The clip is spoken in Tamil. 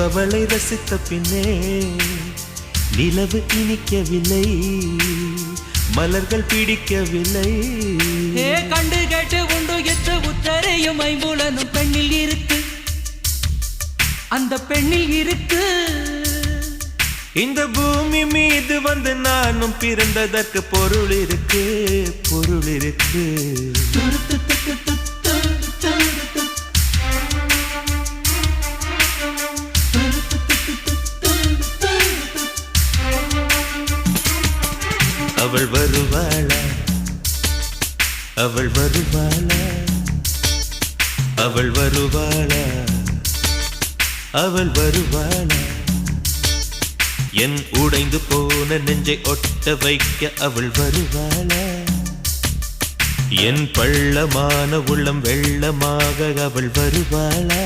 அவளை ரசித்த பின்னே நிலவு இனிக்கவில்லை, மலர்கள் பிடிக்கவில்லை. கண்டு கேட்டு உண்டு எற்ற உத்தரையும் ஐம்புலனும் பெண்ணில் இருக்கு, அந்த பெண்ணில் இருக்கு. இந்த பூமி மீது வந்து நானும் பிறந்ததற்கு பொருள் இருக்கு, பொருள் இருக்கு. அவள் வருவாளா, அவள் வருவாளா, அவள் வருவாளா, அவள் வருவாளா. என் உடைந்து போன நெஞ்சை ஒட்ட வைக்க அவள் வருவாளா, என் பள்ளமான உள்ளம் வெள்ளமாக அவள் வருவாளா.